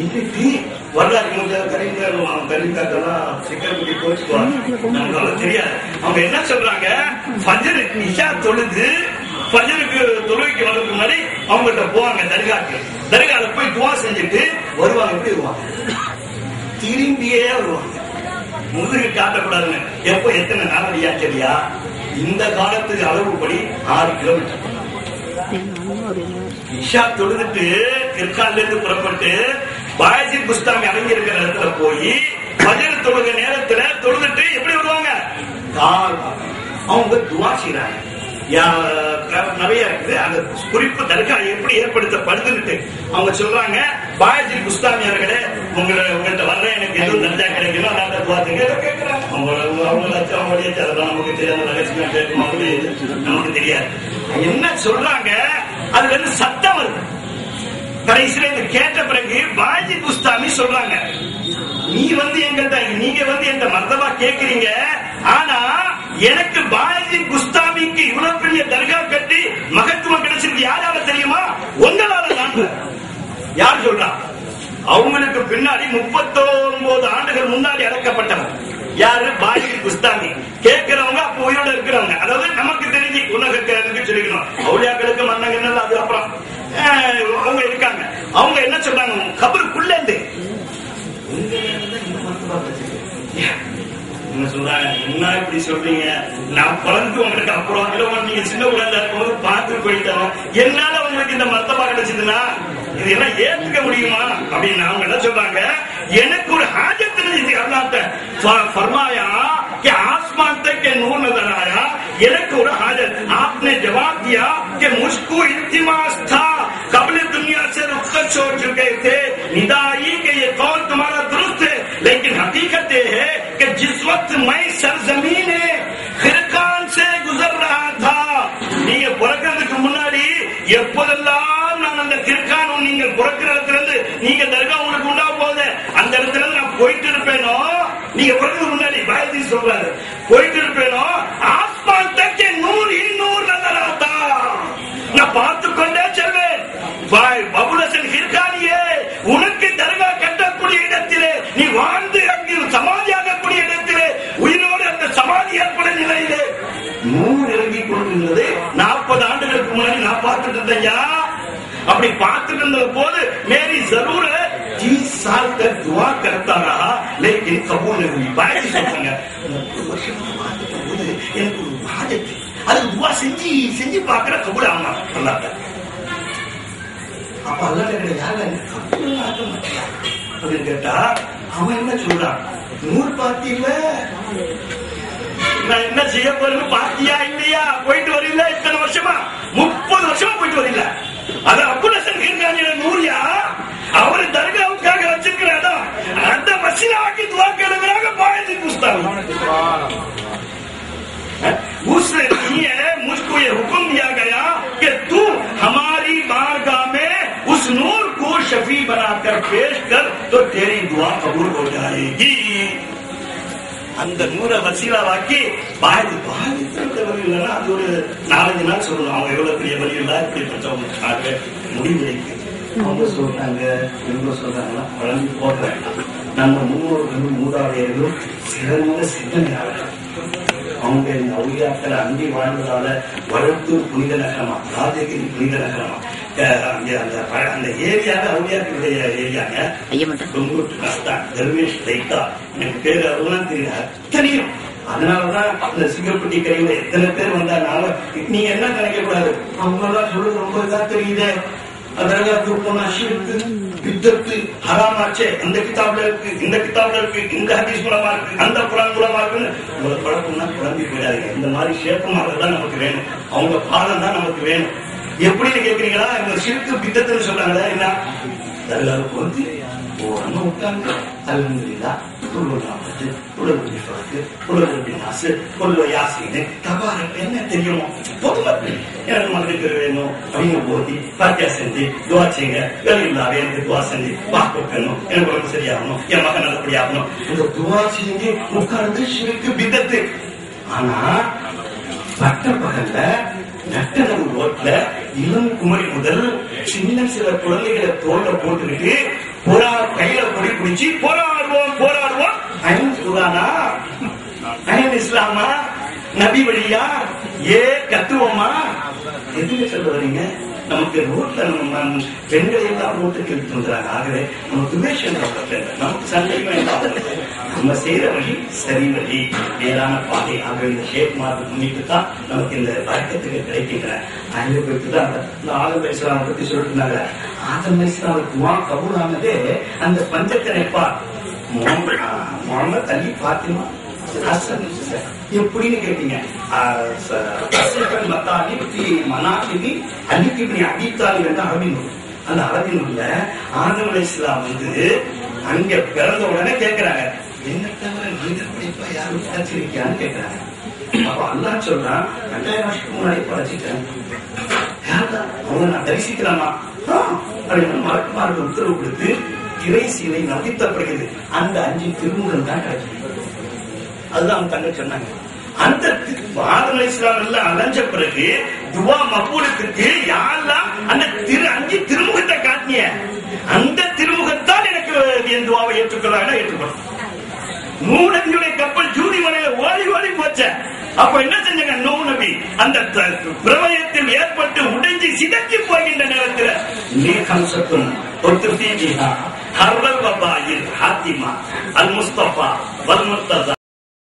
இன்னைக்கு வரலாறு கல்விக்காரெல்லாம் சிக்கல் கோச்சுக்குவாங்க, நமக்கு தெரியாது. அவங்க என்ன சொல்றாங்க, ஃபஜ்ருக்கு இஷா தொழுது ஃபஜ்ருக்கு தொழுகைக்கு வரதுக்கு முன்னாடி அவங்கள்ட்ட போவாங்க தர்காக்கு. தர்கால போய் துவா செஞ்சுட்டு வருவாங்க. எப்படி வருவாங்க? திரும்பியே வருவாங்க. முதுகு காட்டக்கூடாதுன்னு. எப்போ எத்தனை நாளடியா சரியா? இந்த காலத்துக்கு அளவுப்படி 6 கிலோமீட்டர். இஷா தொழுதுட்டு கிர்கான்ல இருந்து புறப்பட்டு பாயஜி புஸ்தாமி அடங்கி இருக்கிற இடத்துல போய் ஃபஜ்ர் தொழுகை நேரத்துல தொழுதுட்டு எப்படி வருவாங்க? அவங்க துவா செய்றாங்க. நிறைய இருக்குது. அந்த குறிப்பு தர்கா எப்படி ஏற்படுத்தப்படுதுன்னு அவங்க சொல்றாங்க. பாயஜி புஸ்தாமி அவர்களே, உங்கள்கிட்ட வர்ற எனக்கு எதுவும் தர்ஜா கிடைக்கணும், அதான் துவாத்துங்க கேட்கிறாங்க. அவங்களுடைய நமக்கு தெரியாத ரகசியம் கேட்கும், நமக்கு தெரியாது. என்ன சொல்றாங்க, அதுல இருந்து சத்தம் வருது. கடைசியில இதை கேட்ட பிறகு பாயஜி புஸ்தாமி சொல்றாங்க, நீங்க எங்க மர்தபா கேட்கிறீங்க, ஆனா எனக்கு பாயஜி குஸ்தாமிக்கு இவ்வளவு பெரிய தர்கா கட்டி மகத்துவம் கிடைச்சிருக்கு யாரால தெரியுமா? உங்களால தான். யார் சொல்றா? அவங்களுக்கு பின்னாடி 39 ஆண்டுகள் முன்னாடி அடக்கப்பட்டவங்க யாரு? பாயஜி குஸ்தாமி. கேட்கிறவங்க அப்ப உயிரோட இருக்கிறவங்க. அதாவது நமக்கு தெரிஞ்சு உலகத்துக்கு சொல்லிக்கணும், அவுளியாக்களுக்கு மன்னங்கள் அது அப்புறம் அவங்க இருக்காங்க. அவங்க என்ன சொல்றாங்க, கபருக்குள்ள இருந்து சொல்றாங்க, என்ன இப்படி சொல்றீங்க? நான் பிறந்து உங்களுக்கு அப்புறம் நீங்க சின்ன குழந்தை இருக்கும்போது பார்த்து போயிட்டாங்க. என்னால உங்களுக்கு இந்த மர்த்தபா கிடைச்சதுன்னா இதெல்லாம் ஏத்துக்க முடியுமா அப்படின்னு அவங்க என்ன சொல்றாங்க, எனக்கு ஒரு हाजत नहीं थी। अल्लाह ने फरमाया कि आसमान तक के नूर नजर आया, எனக்கு ஒரு हाजत। आपने जवाब दिया कि मुझको इल्तिमास था, कबल दुनिया से रुखसत छोड़ चुके थे, निदाई के ये कौल तुम्हारा दुरुस्त है, लेकिन हकीकत ये है कि जिस वक्त मैं सरजमीन खिरकान से गुजर रहा था, நீங்க பிறக்கிறதுக்கு முன்னாடி எப்போதெல்லாம் நான் அந்த கிர்கான் நீங்க பிறக்கிற இடத்துல இருந்து நீங்க தர்கா உங்களுக்கு உண்டா போகுது, அந்த இடத்துல இருந்து நான் போயிட்டு இருப்பேனோ, நீங்க பிறக்கிறதுக்கு முன்னாடி பாயஜி சொல்றாரு, போயிட்டு இருப்பேனோ, ஆஸ்மான் தக்கே நூர் இன்னூர் நகராத்தா, நான் பார்த்து கொண்டே செல்வேன். அபுல் ஹசன் கிர்கானியே, உனக்கு தர்கா கட்டக்கூடிய இடத்திலே நீ வாழ்ந்து அங்கு சமாதியாகக்கூடிய இடத்திலே உயிரோடு அந்த சமாதி ஏற்பட நிலையிலே நூறு இறங்கி கொண்டிருந்தது 40 ஆண்டுகளுக்கு முன்னாடி நான் பார்த்துட்டு இருந்தேன். அப்படி பார்த்துட்டு இருந்த போது மேரி जरूर 30 साल तक दुआ करता रहा लेकिन कबूल नहीं हुई। பாயஜி சொல்றாங்க, 30 வருஷமா பார்த்துட்டு போது எனக்கு ஒரு ஹாஜத், அது துவா செஞ்சு பார்க்கற கபூல் ஆமா அல்லாஹ். அப்ப அல்லாஹ் கிட்ட யாரா கபூல் ஆக மாட்டியா அப்படின்னு கேட்டா அவன் என்ன சொல்றான், நூறு பாத்தியில நான் என்ன செய்ய போறேன்னு பாத்தியா இல்லையா? போயிட்டு வரல இத்தனை வருஷமா, 30 வருஷமா போயிட்டு வரல. அது அபுல் ஹசன் கிர்கானியோட நூறியா, அவரு தர்காவுக்காக வச்சிருக்கிற இடம், அந்த மசீதாவுக்கு துவா கேட்கிறாங்க பாயஜி குஸ்தாமி। उसने मुझको ये हुक्म दिया गया कि तू हमारी बारगाह में उस नूर को शफी बनाकर पेश कर तो तेरी दुआ कबूल हो जाएगी। அந்த நூரை வசீலாவாக்கி பாயஜி இல்லைன்னா அது ஒரு 4-5 நாள் சொல்லணும். அவங்க எவ்வளவு பெரிய வழி இல்ல இப்படிப்பட்டவங்க முடிவுரைக்கு அவங்க சொல்றாங்க, எவ்வளவு சொல்றாங்கன்னா வளர்ந்து போக வேண்டாம். நம்ம முன்னோர்களும் மூதாதையர்களும் சிறந்த சிந்தனையாளர்கள். அவங்க இந்த அவுளியாக்களை அங்கி வாழ்ந்ததால வளர்த்து புனித நகரமா, ராஜகிரி புனித நகரமா, அந்த ஏரியாவை அவுளியாக்களுடைய ஏரியாங்க. தர்வேஷ் தைத்தா எனக்கு பேரு அதெல்லாம் தெரியாது தெரியும். அதனாலதான் இந்த சிங்கப்பட்டி கரையில எத்தனை பேர் வந்தாலும் நீங்க என்ன நினைக்க கூடாது, அவங்கெல்லாம் சொல்றது ரொம்ப இதா தெரியுது, அதற்கு போன ஷிர்க் பித்அத் ஹராமாச்சே, அந்த கிதாப்ல இருக்கு, இந்த கிதாப்ல இருக்கு, இந்த ஹதீஸ் மூலமா இருக்கு, அந்த குர்ஆன் மூலமா இருக்குன்னு ஒரு பழக்கம்னா குழம்பி போயிடாதீங்க. இந்த மாதிரி ஷேப்பமாக தான் நமக்கு வேணும், அவங்க பாடம் தான் நமக்கு வேணும். எப்படின்னு கேட்கறீங்களா? இவங்க ஷிர்க் பித்அத்னு சொல்றாங்களா? என்ன தர்காவுக்கு வந்து ஓரமா உட்கார்ந்து அல்ஹம்துலில்லாஹ் என்ன தெரியுமோ பொதுமக்கள் எனக்கு மகளுக்கு வேணும் அப்படின்னு போதி பாத்தியா செஞ்சு துவா செய்யுங்க, வெளியில்லாவே எனக்கு துவா செஞ்சு பார்க்கணும், எனக்கு உடம்பு சரியாகணும், என் மகன் நல்லபடி ஆகணும், இந்த துவா செஞ்சு உட்கார்ந்து ஷிர்க் பித்அத். ஆனா பட்ட பகல்ல நட்டனவு ரோட்ல இளம் குமரி முதல் சின்ன சில குழந்தைகளை தோல்ல போட்டுக்கிட்டு புறா பிடிச்சி போராடுவோம் போராடுவோம். அயன் குரானா, அயன் இஸ்லாமா, நபி வழியா, கத்துவோமா? எதுவுமே சொல்ல வரீங்க? நமக்கு ரோட்ல நம்ம பெண்களை எல்லாம் ரோட்டுக்கு எடுத்து வந்துறாங்க. ஆகவே நமக்கு துவேஷம் நமக்கு சண்டை வேண்டாம். நம்ம செய்யற வழி சரி வழி, நேரான பாதை. ஆகவே இந்த ஷேக் மார்க்கு முன்னிட்டு தான் நமக்கு இந்த வழக்கத்துக்கு கிடைக்கின்றன. அங்கே போயிட்டு தான் இந்த ஆதம் அலைஹிஸ்ஸலாம் பத்தி சொல்லிட்டு இருந்தாங்க. ஆதம் அலைஹிஸ்ஸலாம் துஆ கபூல் ஆனதே அந்த பஞ்சக்கணைப்பா முகமது அலி பாத்திமா எப்படின்னு கேட்டீங்க. அந்த அரபினுள்ள ஆதம் அலைஹிஸ்ஸலாம் அங்க பிறந்த உடனே கேட்கிறாங்க, என்ன தவிர மனித படைப்பா யாரும் படைச்சிருக்கியான்னு கேட்கிறாங்க. அப்ப அல்லாஹ் சொல்றான், 2000 வருஷத்துக்கு முன்னாடி படைச்சிட்டேன். அவங்க நான் தரிசிக்கலாமா அப்படின்னு மலக்குமாருக்கு உத்தரவு கொடுத்து இறை சீலை நம்பித்தப்படுகிறது. அந்த 5 திருமுகம் தான் கிடைக்கும். அதுதான் அவங்க தங்க சொன்னாங்க. அந்த ஆதம் அலைஹிஸ்ஸலாம் எல்லாம் அலைஞ்ச பிறகு துவா மக்பூலுக்கு யாரெல்லாம் அந்த 5 திருமுகத்தை காட்டிய அந்த திருமுகத்தான் எனக்கு என் துவாவை ஏற்றுக்கொள்ளாங்க ஏற்றுக்கொள்ளும். நூ நபியுடைய கப்பல் ஜூதி மலையில ஓடி ஓடி போச்ச. அப்ப என்ன செஞ்சாங்க? நூ நபி அந்த பிரளயத்தில் ஏற்பட்டு உடைஞ்சி சிதைச்சு போகின்ற நேரத்தில் நீகம் சத்தும் ஒத்துஃபீஹா ஹர்வல் வபாயில் ஹாத்திமா அல் முஸ்தபா வல் முர்தஸா